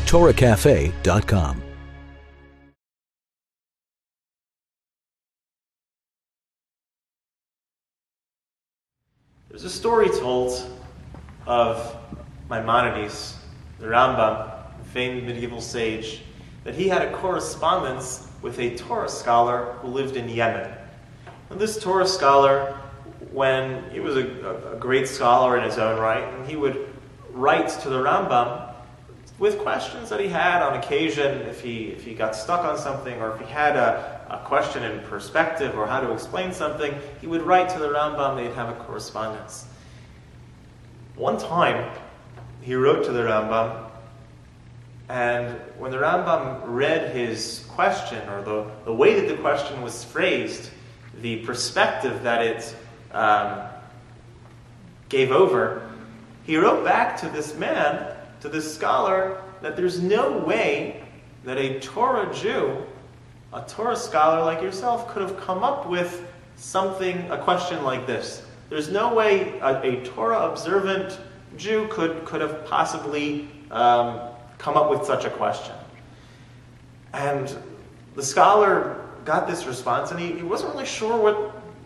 TorahCafe.com. There's a story told of Maimonides, the Rambam, the famed medieval sage, that he had a correspondence with a Torah scholar who lived in Yemen. And this Torah scholar, when he was a great scholar in his own right, and he would write to the Rambam with questions that he had on occasion, if he got stuck on something, or if he had a question in perspective or how to explain something, he would write to the Rambam. They'd have a correspondence. One time, he wrote to the Rambam, and when the Rambam read his question, or the way that the question was phrased, the perspective that it gave over, he wrote back to this man, to this scholar, that there's no way that a Torah Jew, a Torah scholar like yourself, could have come up with a question like this. There's no way a Torah observant Jew could have possibly come up with such a question. And the scholar got this response, and he wasn't really sure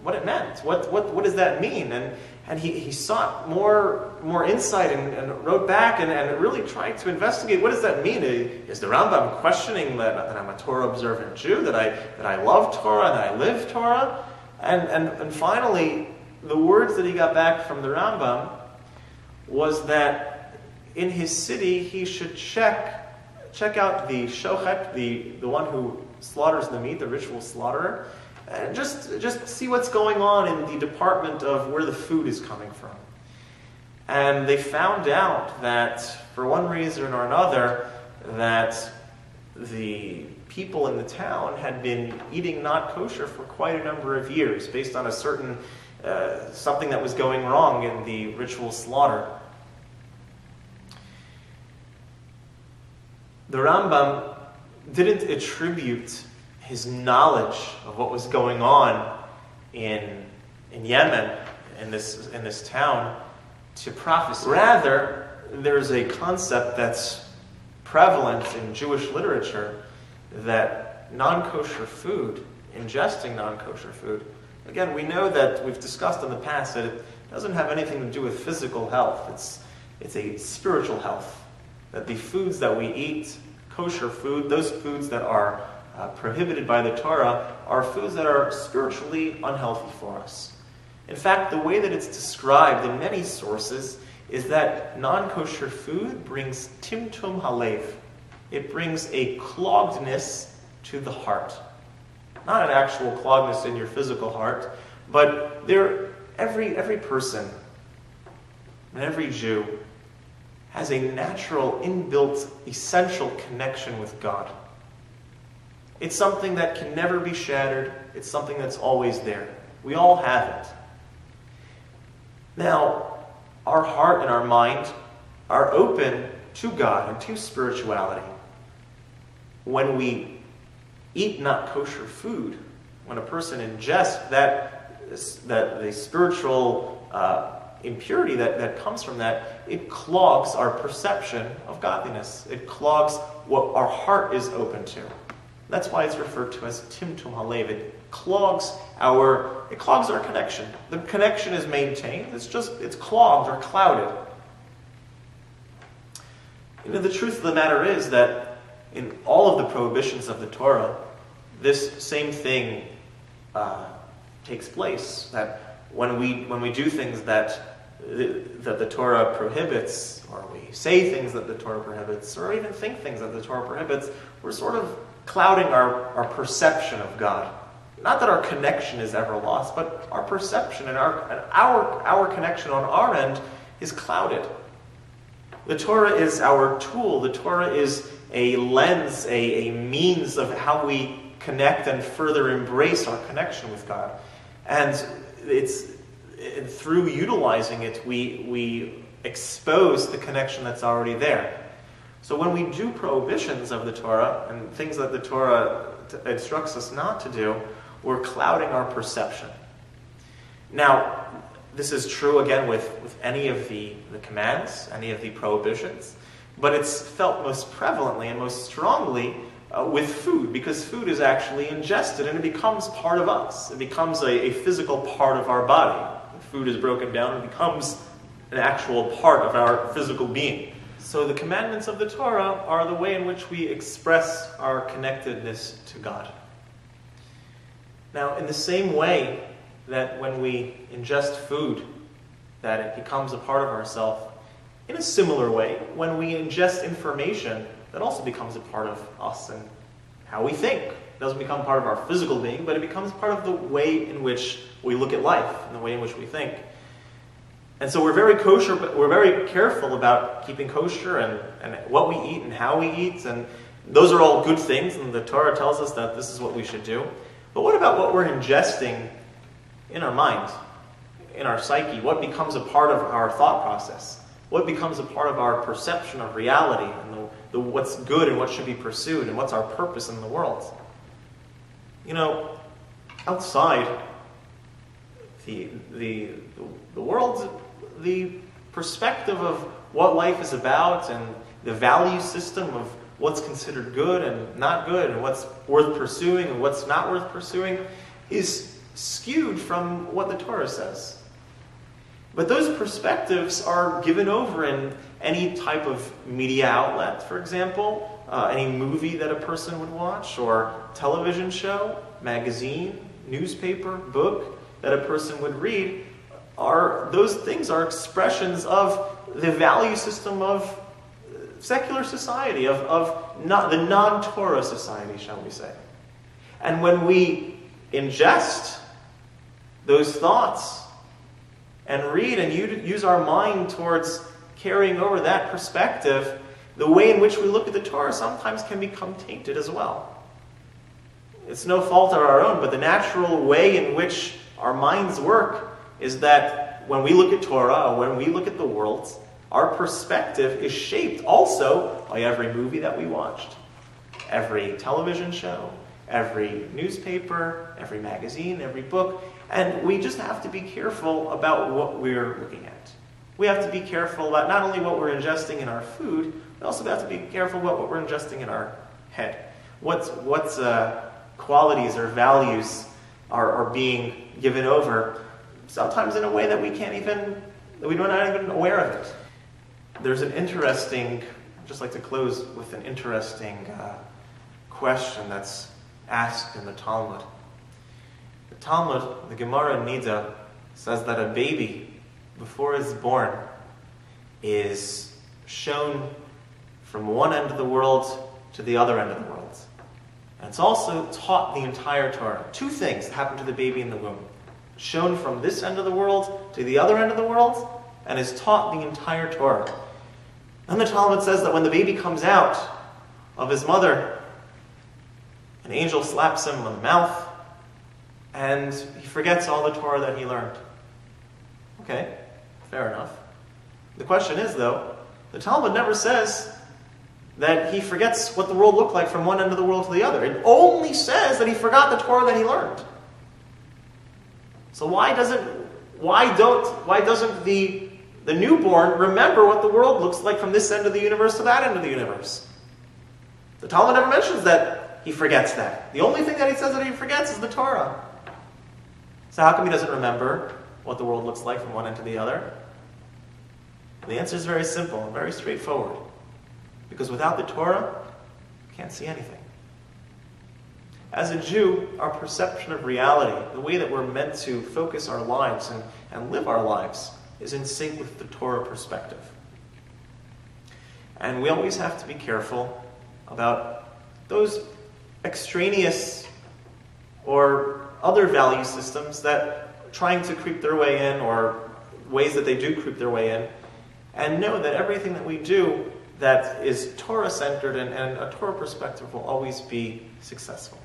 what it meant. What does that mean? And he sought more insight and wrote back and really tried to investigate, what does that mean? Is the Rambam questioning that I'm a Torah observant Jew, that I love Torah and I live Torah? And finally, the words that he got back from the Rambam was that in his city he should check out the shochet, the one who slaughters the meat, the ritual slaughterer, and just see what's going on in the department of where the food is coming from. And they found out that, for one reason or another, that the people in the town had been eating not kosher for quite a number of years, based on a certain something that was going wrong in the ritual slaughter. The Rambam didn't attribute his knowledge of what was going on in Yemen, in this town, to prophecy. Rather, there's a concept that's prevalent in Jewish literature that non-kosher food, ingesting non-kosher food, again, we know that we've discussed in the past that it doesn't have anything to do with physical health. It's a spiritual health. That the foods that we eat, kosher food, those foods that are prohibited by the Torah, are foods that are spiritually unhealthy for us. In fact, the way that it's described in many sources is that non-kosher food brings timtum halev. It brings a cloggedness to the heart. Not an actual cloggedness in your physical heart, but every person and every Jew has a natural, inbuilt, essential connection with God. It's something that can never be shattered. It's something that's always there. We all have it. Now, our heart and our mind are open to God and to spirituality. When we eat not kosher food, when a person ingests that the spiritual impurity that comes from that, it clogs our perception of godliness. It clogs what our heart is open to. That's why it's referred to as timtum halev. It clogs our connection. The connection is maintained. It's clogged or clouded. The truth of the matter is that in all of the prohibitions of the Torah, this same thing takes place. That when we do things that the Torah prohibits, or we say things that the Torah prohibits, or even think things that the Torah prohibits, we're sort of clouding our perception of God. Not that our connection is ever lost, but our perception and our connection on our end is clouded. The Torah is our tool. The Torah is a lens, a means of how we connect and further embrace our connection with God. And through utilizing it, we expose the connection that's already there. So when we do prohibitions of the Torah and things that the Torah instructs us not to do, we're clouding our perception. Now, this is true again with any of the commands, any of the prohibitions. But it's felt most prevalently and most strongly with food, because food is actually ingested and it becomes part of us. It becomes a physical part of our body. If food is broken down, it becomes an actual part of our physical being. So the commandments of the Torah are the way in which we express our connectedness to God. Now, in the same way that when we ingest food, that it becomes a part of ourselves, in a similar way, when we ingest information, that also becomes a part of us and how we think. It doesn't become part of our physical being, but it becomes part of the way in which we look at life and the way in which we think. And so we're very kosher, but we're very careful about keeping kosher and what we eat and how we eat. And those are all good things, and the Torah tells us that this is what we should do. But what about what we're ingesting in our mind, in our psyche? What becomes a part of our thought process? What becomes a part of our perception of reality and what's good and what should be pursued and what's our purpose in the world? You know, outside the world, the perspective of what life is about and the value system of what's considered good and not good and what's worth pursuing and what's not worth pursuing is skewed from what the Torah says. But those perspectives are given over in any type of media outlet, for example, any movie that a person would watch, or television show, magazine, newspaper, book that a person would read. Those things are expressions of the value system of secular society, of not the non-Torah society, shall we say. And when we ingest those thoughts and read and use our mind towards carrying over that perspective, the way in which we look at the Torah sometimes can become tainted as well. It's no fault of our own, but the natural way in which our minds work is that when we look at Torah, or when we look at the world, our perspective is shaped also by every movie that we watched, every television show, every newspaper, every magazine, every book. And we just have to be careful about what we're looking at. We have to be careful about not only what we're ingesting in our food, we also have to be careful about what we're ingesting in our head. What qualities or values are being given over, sometimes in a way that we're not even aware of it. There's an interesting, I'd just like to close with an interesting question that's asked in the Talmud. The Talmud, the Gemara in Nida, says that a baby, before it's born, is shown from one end of the world to the other end of the world. And it's also taught the entire Torah. Two things happen to the baby in the womb. Shown from this end of the world to the other end of the world, and is taught the entire Torah. And the Talmud says that when the baby comes out of his mother, an angel slaps him on the mouth, and he forgets all the Torah that he learned. Okay, fair enough. The question is, though, the Talmud never says that he forgets what the world looked like from one end of the world to the other. It only says that he forgot the Torah that he learned. So why doesn't the newborn remember what the world looks like from this end of the universe to that end of the universe? The Talmud never mentions that he forgets that. The only thing that he says that he forgets is the Torah. So how come he doesn't remember what the world looks like from one end to the other? The answer is very simple and very straightforward. Because without the Torah, you can't see anything. As a Jew, our perception of reality, the way that we're meant to focus our lives and live our lives, is in sync with the Torah perspective. And we always have to be careful about those extraneous or other value systems that are trying to creep their way in, or ways that they do creep their way in, and know that everything that we do that is Torah-centered and a Torah perspective will always be successful.